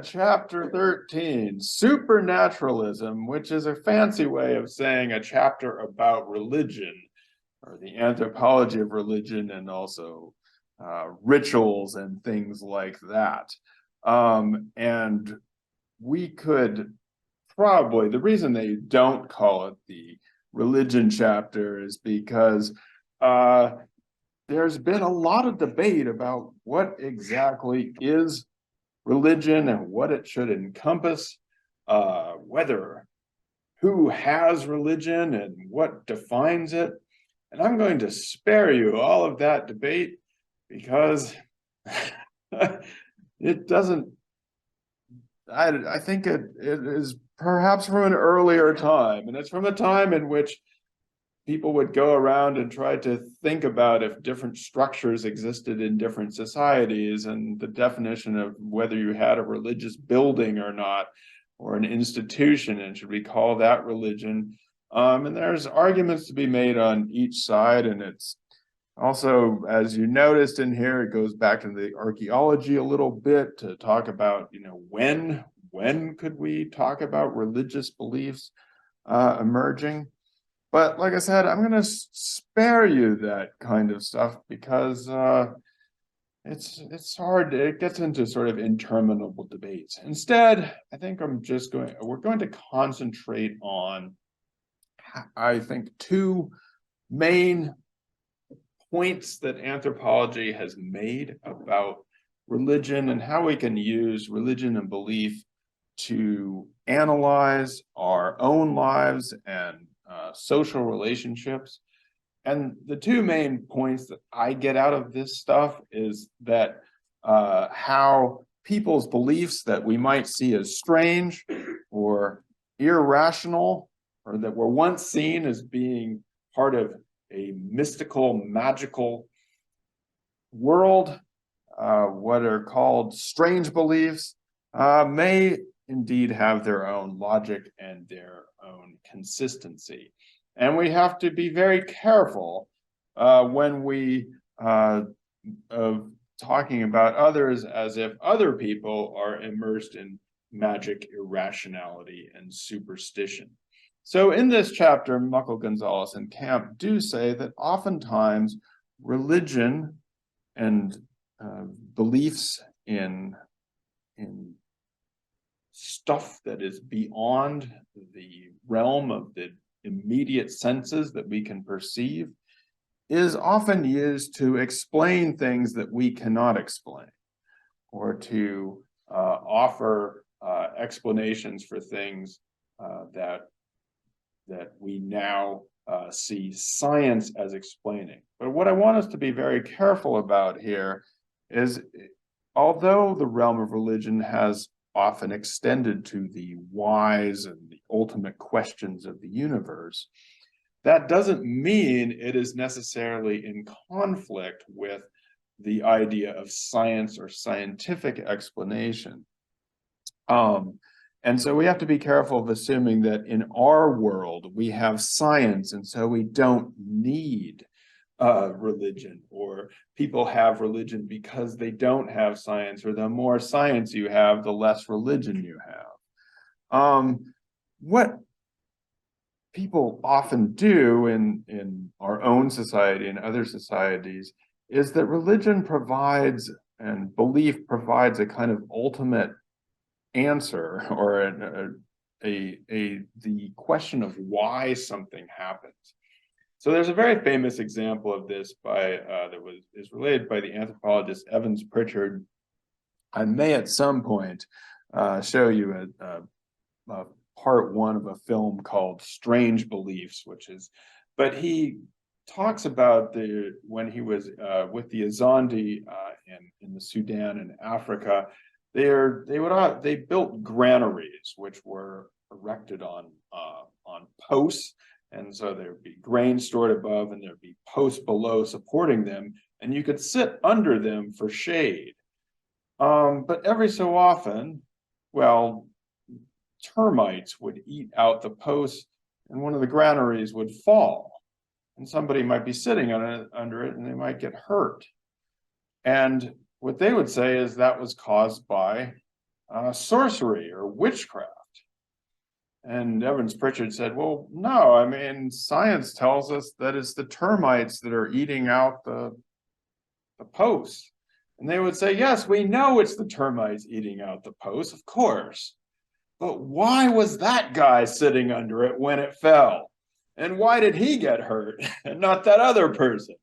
chapter 13, supernaturalism, which is a fancy way of saying a chapter about religion, or the anthropology of religion, and also rituals and things like that. And we could probably, the reason they don't call it the religion chapter is because there's been a lot of debate about what exactly is religion and what it should encompass, who has religion and what defines it. And I'm going to spare you all of that debate because it doesn't, I think it is perhaps from an earlier time, and it's from a time in which people would go around and try to think about if different structures existed in different societies and the definition of whether you had a religious building or not, or an institution, and should we call that religion? And there's arguments to be made on each side, and it's also, as you noticed in here, it goes back to the archaeology a little bit to talk about, when could we talk about religious beliefs emerging? But like I said, I'm going to spare you that kind of stuff because it's hard. It gets into sort of interminable debates. Instead, I think we're going to concentrate on, I think, two main points that anthropology has made about religion and how we can use religion and belief to analyze our own lives and social relationships. And the two main points that I get out of this stuff is that how people's beliefs that we might see as strange or irrational, or that were once seen as being part of a mystical, magical world, what are called strange beliefs, may indeed have their own logic and their own consistency. And we have to be very careful when we of talking about others as if other people are immersed in magic, irrationality, and superstition. So in this chapter, Muckle, González, and Camp do say that oftentimes religion and beliefs in stuff that is beyond the realm of the immediate senses that we can perceive is often used to explain things that we cannot explain, or to offer explanations for things that we now see science as explaining. But what I want us to be very careful about here is, although the realm of religion has often extended to the whys and the ultimate questions of the universe, that doesn't mean it is necessarily in conflict with the idea of science or scientific explanation. And so we have to be careful of assuming that in our world we have science, and so we don't need religion, or people have religion because they don't have science, or the more science you have, the less religion you have. What people often do in our own society and other societies is that religion provides, and belief provides, a kind of ultimate answer, or the question of why something happens. So there's a very famous example of this is related by the anthropologist Evans-Pritchard. I may at some point show you a part one of a film called Strange Beliefs, but he talks about when he was with the Azande in the Sudan and Africa. They built granaries, which were erected on posts, and so there'd be grain stored above, and there'd be posts below supporting them, and you could sit under them for shade. But every so often, termites would eat out the posts, and one of the granaries would fall, and somebody might be sitting under it, and they might get hurt. And what they would say is that was caused by sorcery or witchcraft. And Evans-Pritchard said, well, no, I mean, science tells us that it's the termites that are eating out the posts. And they would say, yes, we know it's the termites eating out the posts, of course. But why was that guy sitting under it when it fell? And why did he get hurt and not that other person?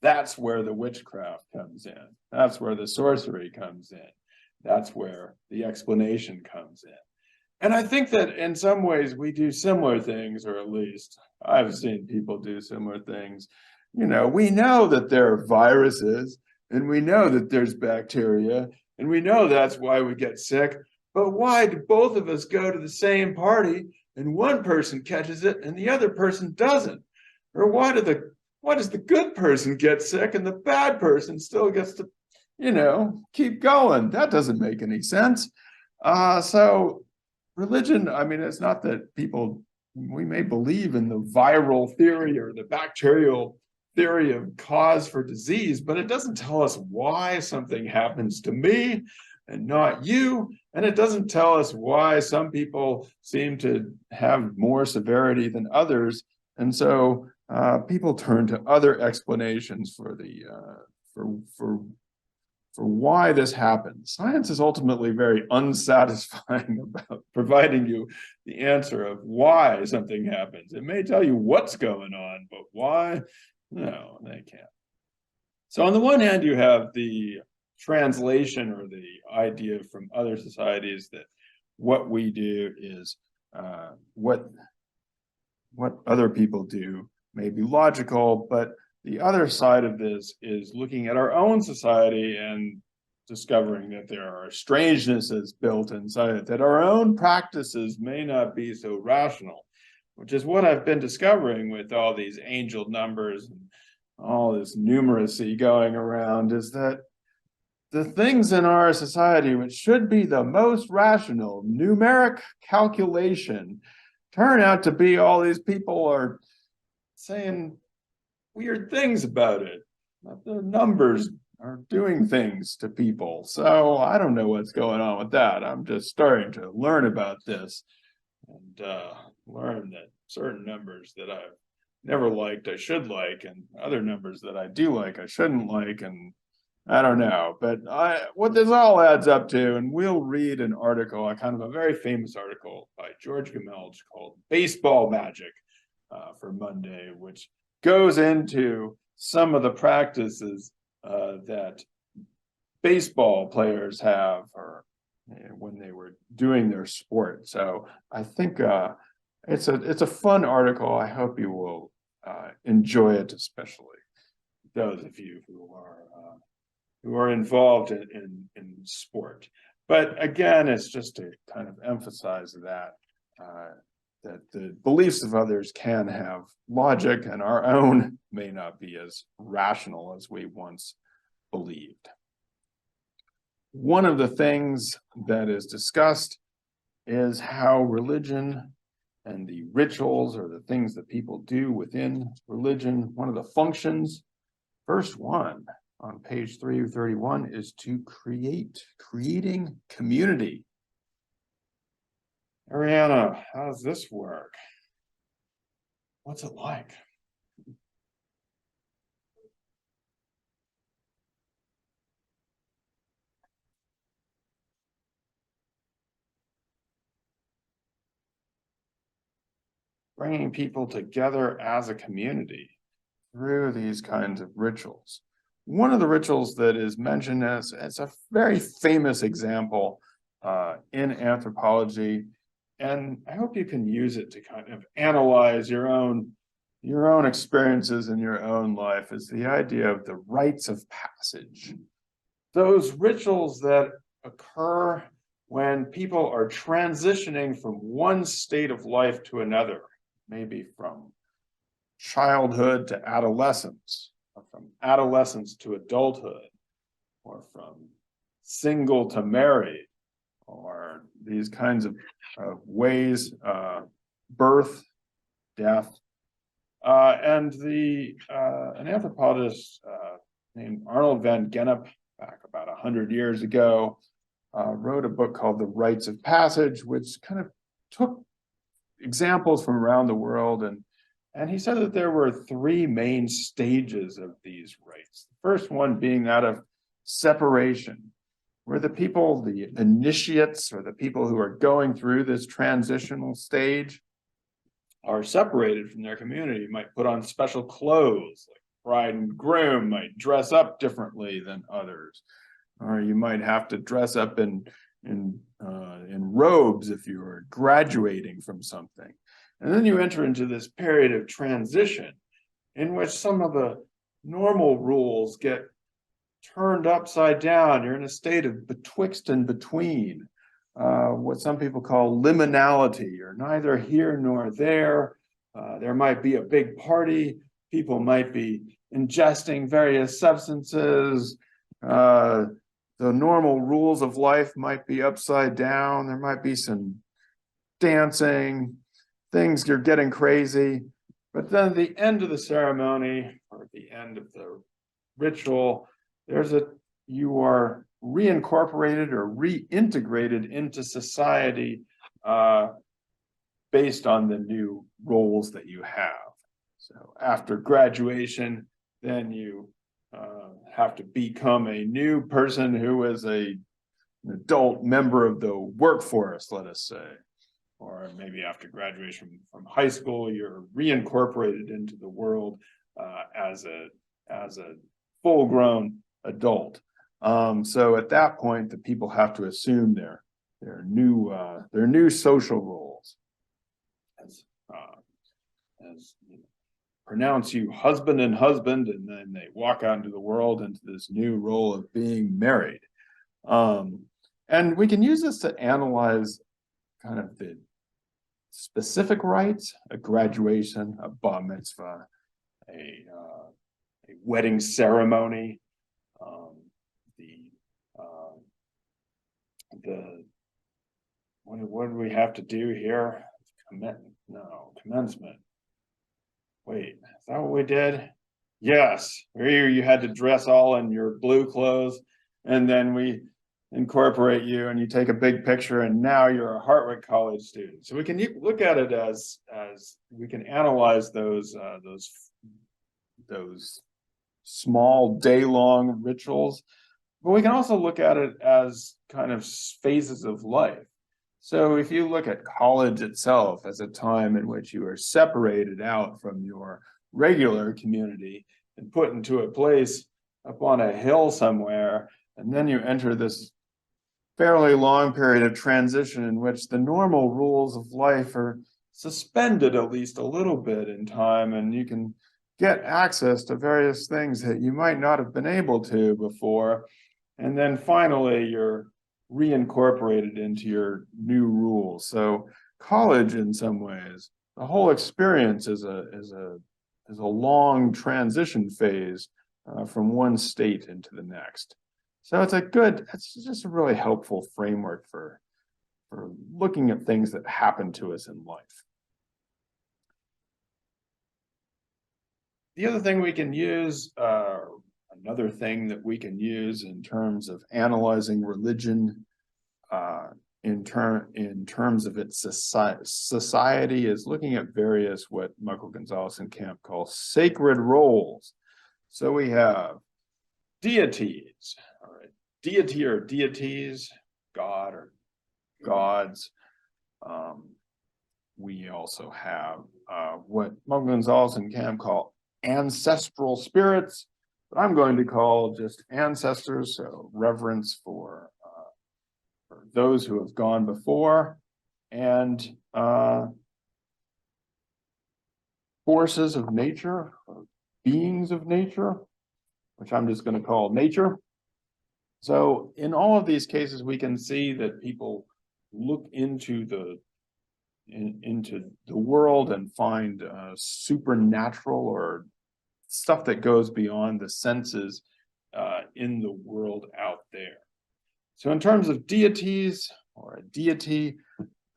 That's where the witchcraft comes in. That's where the sorcery comes in. That's where the explanation comes in. And I think that in some ways we do similar things, or at least I've seen people do similar things. You know, we know that there are viruses, and we know that there's bacteria, and we know that's why we get sick. But why do both of us go to the same party and one person catches it and the other person doesn't? Or why does the good person get sick and the bad person still gets to, keep going? That doesn't make any sense. So religion, I mean, it's not that we may believe in the viral theory or the bacterial theory of cause for disease, but it doesn't tell us why something happens to me and not you. And it doesn't tell us why some people seem to have more severity than others. And so people turn to other explanations for why this happens. Science is ultimately very unsatisfying about providing you the answer of why something happens. It may tell you what's going on, but why? No, they can't. So on the one hand, you have the translation or the idea from other societies that what we do is what other people do may be logical, but the other side of this is looking at our own society and discovering that there are strangenesses built inside it, that our own practices may not be so rational, which is what I've been discovering with all these angel numbers and all this numeracy going around, is that the things in our society which should be the most rational, numeric calculation, turn out to be all these people are saying weird things about it. The numbers are doing things to people. So I don't know what's going on with that. I'm just starting to learn about this and learn that certain numbers that I've never liked, I should like, and other numbers that I do like, I shouldn't like, and I don't know. But what this all adds up to, and we'll read an article, a kind of a very famous article by George Gamelch called Baseball Magic for Monday, which goes into some of the practices that baseball players have or when they were doing their sport. So I think it's a fun article. I hope you will enjoy it, especially those of you who are involved in sport. But again, it's just to kind of emphasize that the beliefs of others can have logic, and our own may not be as rational as we once believed. One of the things that is discussed is how religion and the rituals or the things that people do within religion, one of the functions, first one on page 331, is to creating community. Ariana, how does this work? What's it like? Bringing people together as a community through these kinds of rituals. One of the rituals that is mentioned as a very famous example in anthropology, and I hope you can use it to kind of analyze your own experiences in your own life, is the idea of the rites of passage. Those rituals that occur when people are transitioning from one state of life to another, maybe from childhood to adolescence, or from adolescence to adulthood, or from single to married, or these kinds of ways, birth, death. And an anthropologist named Arnold van Gennep, back about 100 years ago, wrote a book called The Rites of Passage, which kind of took examples from around the world, and he said that there were three main stages of these rites. The first one being that of separation, where the people, the initiates, or the people who are going through this transitional stage, are separated from their community, might put on special clothes, like bride and groom might dress up differently than others, or you might have to dress up in robes if you are graduating from something. And then you enter into this period of transition in which some of the normal rules get turned upside down. You're in a state of betwixt and between, what some people call liminality. You're neither here nor there. There might be a big party. People might be ingesting various substances. The normal rules of life might be upside down. There might be some dancing. Things are getting crazy. But then at the end of the ceremony, or at the end of the ritual, you are reincorporated or reintegrated into society based on the new roles that you have. So after graduation, then you have to become a new person who is an adult member of the workforce, let us say. Or maybe after graduation from high school, you're reincorporated into the world as a full-grown adult. So at that point, the people have to assume their new social roles. As pronounce you husband, and then they walk out into the world into this new role of being married. And we can use this to analyze kind of the specific rites, a graduation, a bar mitzvah, a wedding ceremony, what do we have to do here? Commencement. Wait, is that what we did? Yes, here you had to dress all in your blue clothes, and then we incorporate you and you take a big picture, and now you're a Hartwick College student. So we can look at it as we can analyze those small day-long rituals, but we can also look at it as kind of phases of life. So if you look at college itself as a time in which you are separated out from your regular community and put into a place up on a hill somewhere, and then you enter this fairly long period of transition in which the normal rules of life are suspended at least a little bit in time, and you can get access to various things that you might not have been able to before. And then finally, you're reincorporated into your new rules. So college, in some ways, the whole experience is a long transition phase from one state into the next. So it's just a really helpful framework for looking at things that happen to us in life. The other thing we can use, another thing that we can use in terms of analyzing religion, in terms of its society, is looking at various what Muckle, González Camp calls sacred roles. So we have deities, all right, deity or deities, God or gods. We also have what Muckle, González Camp call ancestral spirits, but I'm going to call just ancestors, so reverence for those who have gone before, and forces of nature, or beings of nature, which I'm just going to call nature. So in all of these cases, we can see that people look into the world and find supernatural or stuff that goes beyond the senses in the world out there. So in terms of deities or a deity,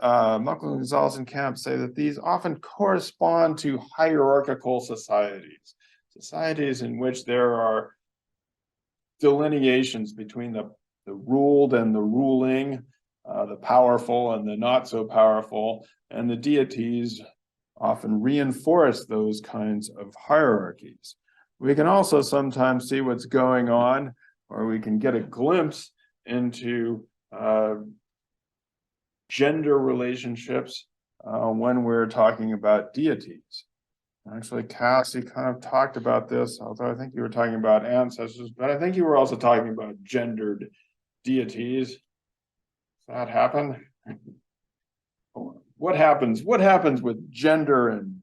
Muckle and González Camp say that these often correspond to hierarchical societies in which there are delineations between the ruled and the ruling, the powerful and the not so powerful, and the deities often reinforce those kinds of hierarchies. We can also sometimes see what's going on, or we can get a glimpse into gender relationships when we're talking about deities. Actually, Cassie kind of talked about this, although I think you were talking about ancestors, but I think you were also talking about gendered deities. Does that happen? What happens with gender and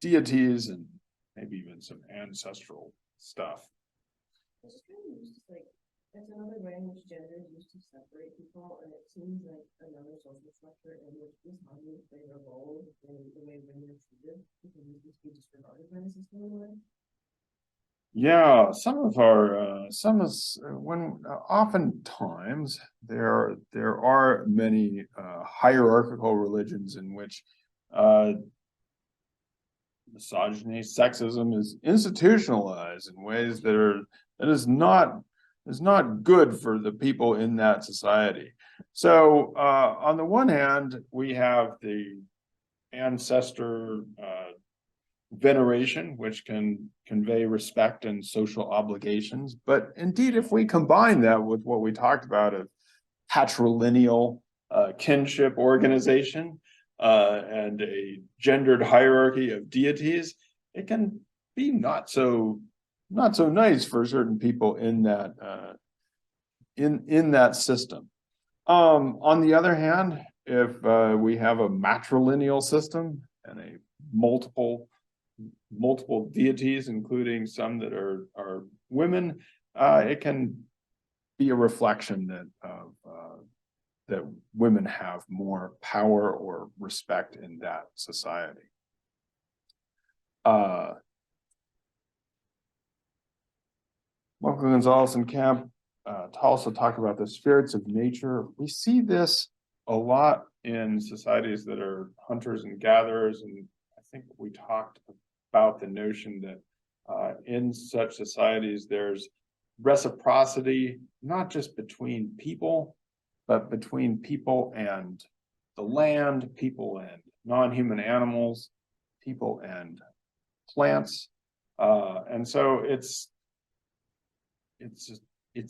deities and maybe even some ancestral stuff? It's just kind of used to, like, it's another way in which gender is used to separate people, and it seems like another social structure in which this harmony plays a role in the way women are treated, because these used to be disregarded by the system in a way. Yeah, oftentimes there are many hierarchical religions in which misogyny, sexism is institutionalized in ways that is not good for the people in that society. So on the one hand, we have the ancestor veneration, which can convey respect and social obligations. But indeed, if we combine that with what we talked about of patrilineal kinship organization and a gendered hierarchy of deities, it can be not so nice for certain people in that in that system. On the other hand, if we have a matrilineal system and a multiple deities, including some that are women, it can be a reflection that women have more power or respect in that society. Muckle, González Camp also talk about the spirits of nature. We see this a lot in societies that are hunters and gatherers, and I think we talked about the notion that in such societies there's reciprocity, not just between people, but between people and the land, people and non-human animals, people and plants, and so it's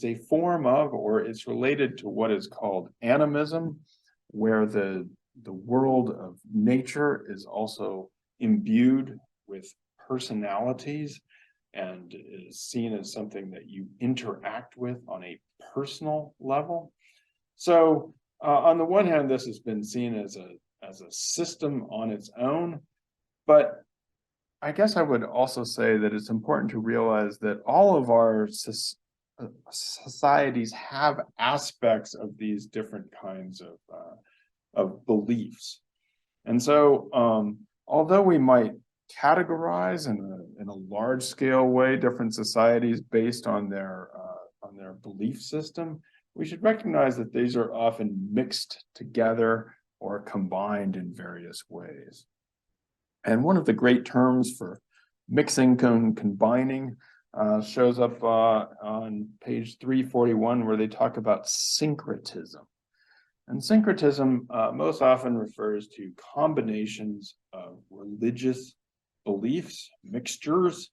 a form of, or it's related to what is called animism, where the world of nature is also imbued with personalities and is seen as something that you interact with on a personal level. So on the one hand, this has been seen as a system on its own, but I guess I would also say that it's important to realize that all of our societies have aspects of these different kinds of beliefs. And so although we might categorize in a large scale way different societies based on their belief system, we should recognize that these are often mixed together or combined in various ways. And one of the great terms for mixing and combining shows up on page 341, where they talk about syncretism. And syncretism most often refers to combinations of religious beliefs, mixtures,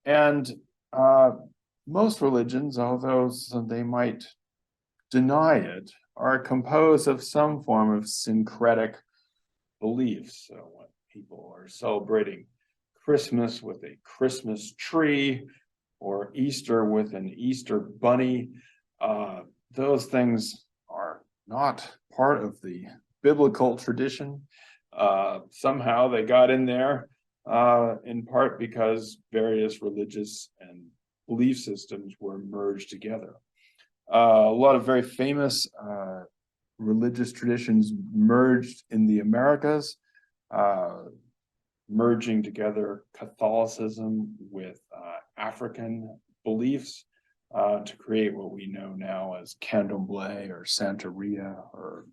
and most religions, although they might deny it, are composed of some form of syncretic beliefs. So when people are celebrating Christmas with a Christmas tree or Easter with an Easter bunny, those things are not part of the biblical tradition. Somehow they got in there, in part because various religious and belief systems were merged together. A lot of very famous religious traditions merged in the Americas, merging together Catholicism with African beliefs to create what we know now as Candomblé or Santeria, or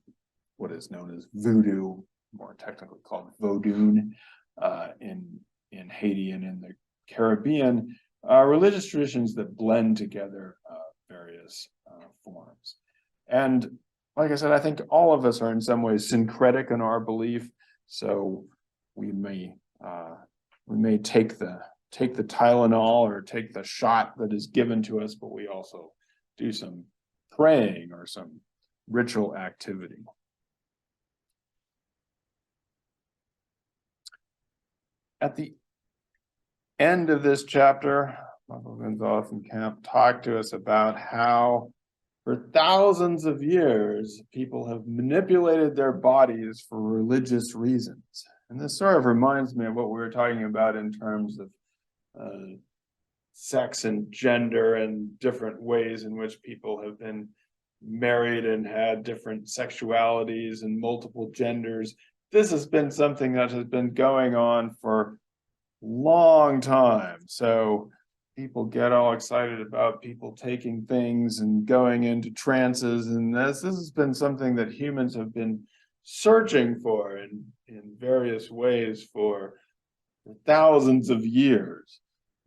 what is known as voodoo, more technically called Vodun, in Haiti and in the Caribbean, religious traditions that blend together various forms. And like I said, I think all of us are in some ways syncretic in our belief. So we may take the Tylenol or take the shot that is given to us, but we also do some praying or some ritual activity. At the end of this chapter, Michael González Camp talked to us about how for thousands of years, people have manipulated their bodies for religious reasons. And this sort of reminds me of what we were talking about in terms of sex and gender and different ways in which people have been married and had different sexualities and multiple genders. This has been something that has been going on for a long time. So people get all excited about people taking things and going into trances, and this has been something that humans have been searching for in various ways for thousands of years.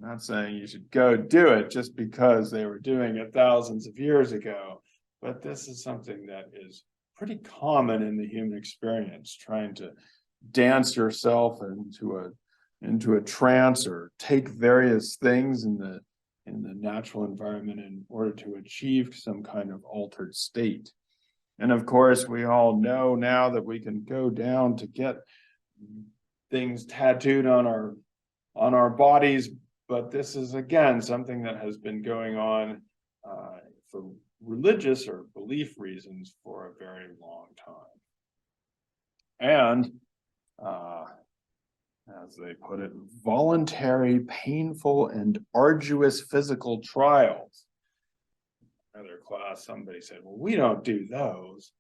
I'm not saying you should go do it just because they were doing it thousands of years ago, but this is something that is pretty common in the human experience, trying to dance yourself into a trance or take various things in the natural environment in order to achieve some kind of altered state. And of course, we all know now that we can go down to get things tattooed on our bodies, but this is again something that has been going on for religious or belief reasons for a very long time. And as they put it, voluntary, painful, and arduous physical trials. Another class, somebody said, well, we don't do those.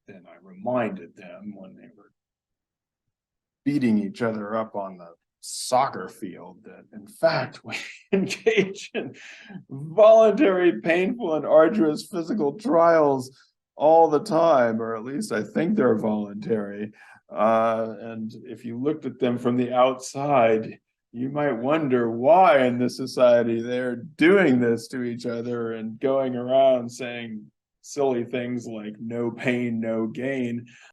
Then I reminded them when they were beating each other up on the soccer field that in fact we engage in voluntary, painful, and arduous physical trials all the time, or at least I think they're voluntary. And if you looked at them from the outside, you might wonder why in this society they're doing this to each other and going around saying silly things like no pain, no gain.